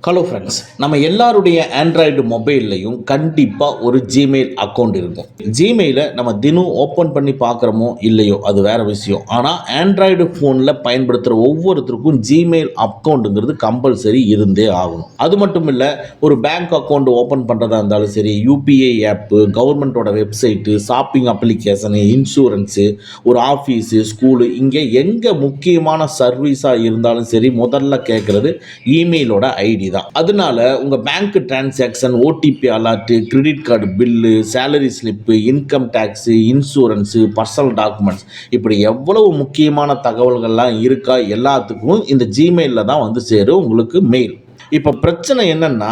Hello friends, நம்ம எல்லாருடைய Android மொபைல்லையும் கண்டிப்பாக ஒரு ஜிமெயில் அக்கௌண்ட் இருக்கும். ஜிமெயிலை நம்ம தினம் ஓப்பன் பண்ணி பார்க்குறோமோ இல்லையோ அது வேறு விஷயம். ஆனால் ஆண்ட்ராய்டு ஃபோனில் பயன்படுத்துகிற ஒவ்வொருத்தருக்கும் ஜிமெயில் அக்கௌண்ட்டுங்கிறது கம்பல்சரி இருந்தே ஆகணும். அது மட்டும் இல்லை, ஒரு பேங்க் அக்கௌண்ட் ஓப்பன் பண்ணுறதா இருந்தாலும் சரி, யூபிஐ ஆப்பு, கவர்மெண்ட்டோட வெப்சைட்டு, ஷாப்பிங் அப்ளிகேஷனு, இன்சூரன்ஸு, ஒரு ஆஃபீஸு, ஸ்கூலு, இங்கே எங்கே முக்கியமான சர்வீஸாக இருந்தாலும் சரி முதல்ல கேட்குறது இமெயிலோட ஐடி தான். அதனால உங்க bank transaction, OTP alert, credit card bill, salary slip, income tax, insurance, personal documents, இப்படி எவ்வளவு முக்கியமான தகவல்கள்லாம் இருக்கா எல்லாத்துக்கும் இந்த ஜிமெயிலில் தான் வந்து சேரும் உங்களுக்கு மெயில். இப்போ பிரச்சனை என்னன்னா,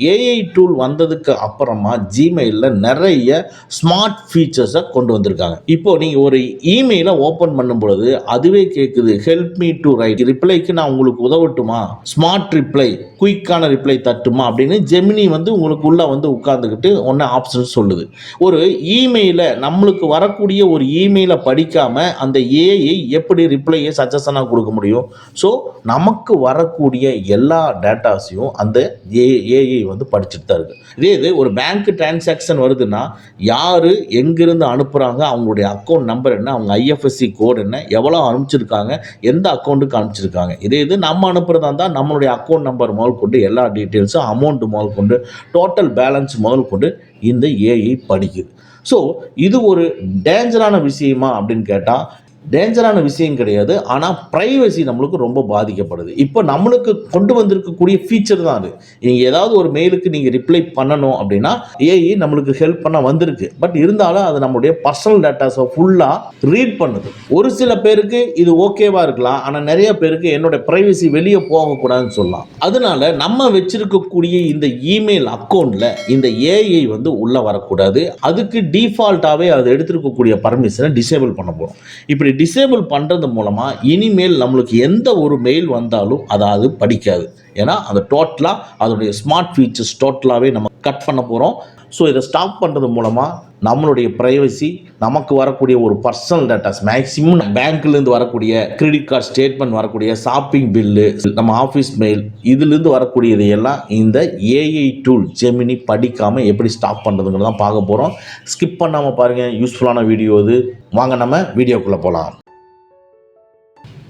ஏஐ டூல் வந்ததுக்கு அப்புறமா ஜிமெயிலில் நிறைய ஸ்மார்ட் ஃபீச்சர்ஸை கொண்டு வந்திருக்காங்க. இப்போ நீங்கள் ஒரு இமெயிலை ஓப்பன் பண்ணும் பொழுது அதுவே கேட்குது, ஹெல்ப் மீ டு ரைட், ரிப்ளைக்கு நான் உங்களுக்கு உதவட்டுமா, ஸ்மார்ட் ரிப்ளை, குயிக்கான ரிப்ளை தட்டுமா அப்படின்னு ஜெமினி வந்து உங்களுக்கு உள்ள வந்து உட்கார்ந்துக்கிட்டு ஒன்று ஆப்ஷன் சொல்லுது. ஒரு இமெயிலை, நம்மளுக்கு வரக்கூடிய ஒரு இமெயிலை படிக்காம அந்த ஏஐ எப்படி ரிப்ளையை சஜஷனாக கொடுக்க முடியும்? ஸோ நமக்கு வரக்கூடிய எல்லா டேட்டாஸையும் அந்த ஏஐ வந்து படிச்சுட்டு தான் இருக்கு. இதே இது ஒரு பேங்க் டிரான்சாக்ஷன் வருதுன்னா யாரு எங்கிருந்து அனுப்புறாங்க, அவங்களுடைய அக்கௌண்ட் நம்பர் என்ன, அவங்க ஐஎஃப்எஸ்சி கோட் என்ன, எவ்வளோ அனுப்பிச்சிருக்காங்க, எந்த அக்கௌண்ட்டுக்கு அனுப்பிச்சிருக்காங்க. இதே இது நம்ம அனுப்புறதா இருந்தால் நம்மளுடைய அக்கௌண்ட் நம்பர் முதல் கொண்டு எல்லா டீட்டெயில்ஸும், அமௌண்ட் முதல் கொண்டு, டோட்டல் பேலன்ஸ் முதல் கொண்டு இந்த ஏஐ படிக்குது. ஸோ இது ஒரு டேஞ்சரான விஷயமா அப்படின்னு கேட்டால் டேஞ்சரான விஷயம் கிடையாது. ஆனால் ப்ரைவசி நம்மளுக்கு ரொம்ப பாதிக்கப்படுது. இப்போ நம்மளுக்கு கொண்டு வந்திருக்கக்கூடிய ஃபீச்சர் தான் அது. நீங்கள் ஏதாவது ஒரு மெயிலுக்கு நீங்கள் ரிப்ளை பண்ணணும் அப்படின்னா ஏஐ நம்மளுக்கு ஹெல்ப் பண்ண வந்திருக்கு. பட் இருந்தாலும் அது நம்மளுடைய பர்சனல் டேட்டாஸை ஃபுல்லாக ரீட் பண்ணுது. ஒரு சில பேருக்கு இது ஓகேவா இருக்கலாம், ஆனால் நிறைய பேருக்கு என்னோட ப்ரைவசி வெளியே போகக்கூடாதுன்னு சொல்லலாம். அதனால நம்ம வச்சிருக்கக்கூடிய இந்த இமெயில் அக்கௌண்ட்டில் இந்த ஏஐ வந்து உள்ளே வரக்கூடாது. அதுக்கு டிஃபால்ட்டாகவே அது எடுத்திருக்கக்கூடிய பர்மிஷனை டிசேபிள் பண்ண போகிறோம். இப்படி டிசேபிள் பண்ணுறது மூலமாக இனிமேல் நம்மளுக்கு எந்த ஒரு மெயில் வந்தாலும் அது படிக்காது. ஏன்னா அந்த டோட்டலாக அதோடைய ஸ்மார்ட் ஃபீச்சர்ஸ் டோட்டலாகவே நம்ம கட் பண்ண போகிறோம். ஸோ இதை ஸ்டாப் பண்ணுறது மூலமாக நம்மளுடைய ப்ரைவசி, நமக்கு வரக்கூடிய ஒரு பர்சனல் டேட்டாஸ், மேக்ஸிமம் பேங்க்லேருந்து வரக்கூடிய கிரெடிட் கார்டு ஸ்டேட்மெண்ட், வரக்கூடிய ஷாப்பிங் பில்லு, நம்ம ஆஃபீஸ் மெயில், இதுலேருந்து வரக்கூடியது எல்லாம் இந்த ஏஐ டூல் ஜெமினி படிக்காமல் எப்படி ஸ்டாப் பண்ணுறதுங்கிறது தான் பார்க்க போகிறோம். ஸ்கிப் பண்ணாமல் பாருங்கள், யூஸ்ஃபுல்லான வீடியோ இது. வாங்க நம்ம வீடியோக்குள்ளே போகலாம்.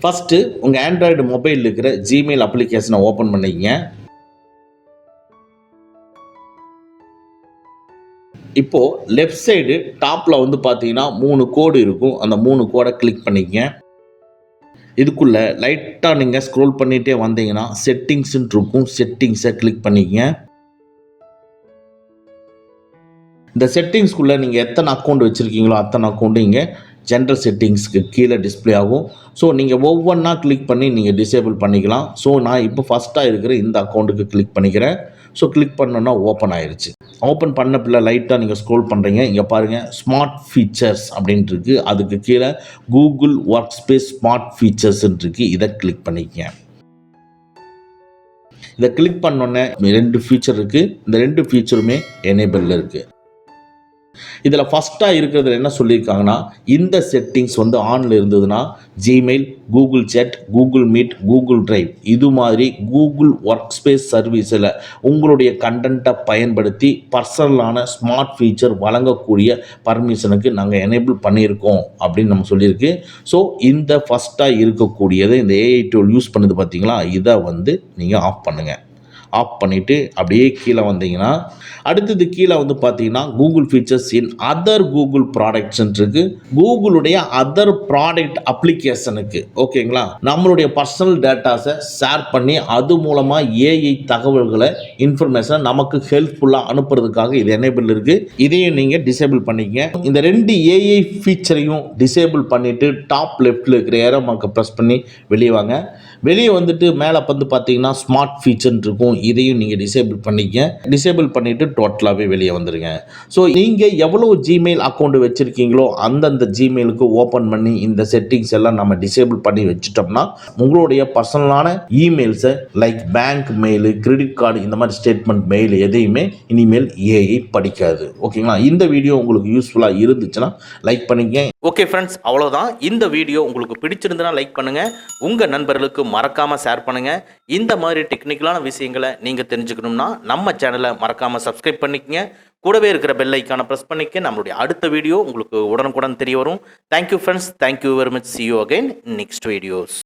ஃபஸ்ட்டு உங்கள் ஆண்ட்ராய்டு மொபைலில் இருக்கிற ஜிமெயில் அப்ளிகேஷனை ஓப்பன் பண்ணிக்கங்க. இப்போது லெஃப்ட் சைடு டாப்பில் வந்து பார்த்தீங்கன்னா 3 கோடு இருக்கும். அந்த 3 கோடை கிளிக் பண்ணிக்கங்க. இதுக்குள்ளே லைட்டாக நீங்கள் ஸ்க்ரோல் பண்ணிகிட்டே வந்தீங்கன்னா செட்டிங்ஸ்ன்னு இருக்கும். செட்டிங்ஸை கிளிக் பண்ணிக்கங்க. இந்த செட்டிங்ஸ்குள்ளே நீங்கள் எத்தனை அக்கௌண்ட் வச்சுருக்கீங்களோ அத்தனை அக்கௌண்ட்டு இங்கே ஜென்ரல் செட்டிங்ஸ்க்கு கீழே டிஸ்பிளே ஆகும். ஸோ நீங்கள் ஒவ்வொன்றா கிளிக் பண்ணி நீங்கள் டிசேபிள் பண்ணிக்கலாம். ஸோ நான் இப்போ ஃபஸ்ட்டாக இருக்கிற இந்த அக்கௌண்ட்டுக்கு கிளிக் பண்ணிக்கிறேன். ஸோ கிளிக் பண்ணோன்னா ஓப்பன் ஆயிடுச்சு. ஓப்பன் பண்ண பிள்ளை லைட்டாக நீங்கள் ஸ்க்ரோல் பண்ணுறீங்க. இங்கே பாருங்கள், ஸ்மார்ட் ஃபீச்சர்ஸ் அப்படின்ட்டு இருக்குது. அதுக்கு கீழே கூகுள் ஒர்க் ஸ்பேஸ் ஸ்மார்ட் ஃபீச்சர்ஸ்ன்னு இருக்குது. இதை கிளிக் பண்ணிக்கங்க. இதை கிளிக் பண்ணோன்னே 2 ஃபீச்சர் இருக்குது. இந்த 2 ஃபீச்சருமே எனேபிளில் இருக்குது. இதில் ஃபஸ்ட்டாக இருக்கிறதுல என்ன சொல்லியிருக்காங்கன்னா, இந்த செட்டிங்ஸ் வந்து ஆனில் இருந்ததுன்னா Gmail, Google Chat, Google Meet, Google Drive, இது மாதிரி கூகுள் ஒர்க் ஸ்பேஸ் சர்வீஸில் உங்களுடைய கண்டென்ட்டை பயன்படுத்தி பர்சனலான ஸ்மார்ட் ஃபீச்சர் வழங்கக்கூடிய பர்மிஷனுக்கு நாங்கள் எனேபிள் பண்ணியிருக்கோம் அப்படின்னு நம்ம சொல்லியிருக்கு. ஸோ இந்த ஃபஸ்ட்டாக இருக்கக்கூடியது இந்த ஏஐ டூல் யூஸ் பண்ணுது பார்த்தீங்களா, இதை வந்து நீங்கள் ஆஃப் பண்ணுங்கள். ஆஃப் பண்ணிவிட்டு அப்படியே கீழே வந்தீங்கன்னா அடுத்தது கீழே வந்து பார்த்தீங்கன்னா Google features in other Google ப்ராடக்ட்ஸ்ன்னு இருக்குது. கூகுளுடைய அதர் ப்ராடக்ட் அப்ளிகேஷனுக்கு ஓகேங்களா, நம்மளுடைய பர்சனல் டேட்டாஸை ஷேர் பண்ணி அது மூலமாக ஏஐ தகவல்களை, இன்ஃபர்மேஷனை நமக்கு ஹெல்ப்ஃபுல்லாக அனுப்புறதுக்காக இது எனேபிள் இருக்குது. இதையும் நீங்கள் டிசேபிள் பண்ணிக்கங்க. இந்த 2 ஏஐ ஃபீச்சரையும் டிசேபிள் பண்ணிவிட்டு டாப் லெஃப்ட்டில் இருக்கிற ஏரோ மார்க்கை ப்ரெஸ் பண்ணி வெளியே வாங்க. வெளியே வந்துட்டு மேலே வந்து பார்த்தீங்கன்னா ஸ்மார்ட் ஃபீச்சர்ன்னு இருக்கும். இதையும் நீங்கள் டிசேபிள் பண்ணிக்க. டிசேபிள் பண்ணிவிட்டு டோட்டலாகவே வெளியே வந்துடுங்க. ஸோ நீங்கள் எவ்வளோ ஜிமெயில் அக்கௌண்ட் வச்சுருக்கீங்களோ அந்தந்த ஜிமெயிலுக்கு ஓப்பன் பண்ணி இந்த செட்டிங்ஸ் எல்லாம் நம்ம டிசேபிள் பண்ணி வச்சுட்டோம்னா உங்களுடைய பர்சனலான இமெயில்ஸை like bank mail, credit card, இந்த மாதிரி ஸ்டேட்மெண்ட் மெயில் எதையுமே இனிமேல் ஏஐ படிக்காது. ஓகேங்களா? இந்த வீடியோ உங்களுக்கு யூஸ்ஃபுல்லாக இருந்துச்சுன்னா லைக் பண்ணிக்க. ஓகே ஃப்ரெண்ட்ஸ், அவ்வளோதான். இந்த வீடியோ உங்களுக்கு பிடிச்சிருந்தனா லைக் பண்ணுங்கள், உங்கள் நண்பர்களுக்கு மறக்காமல் ஷேர் பண்ணுங்கள். இந்த மாதிரி டெக்னிக்கலான விஷயங்களை நீங்கள் தெரிஞ்சுக்கணும்னா நம்ம சேனலை மறக்காமல் சப்ஸ்கிரைப் பண்ணிக்கங்க. கூடவே இருக்கிற பெல் ஐக்கானை ப்ரெஸ் பண்ணிக்க. நம்மளுடைய அடுத்த வீடியோ உங்களுக்கு உடனுக்குடன் தெரிய வரும். Thank you friends, thank you very much. see you again next videos.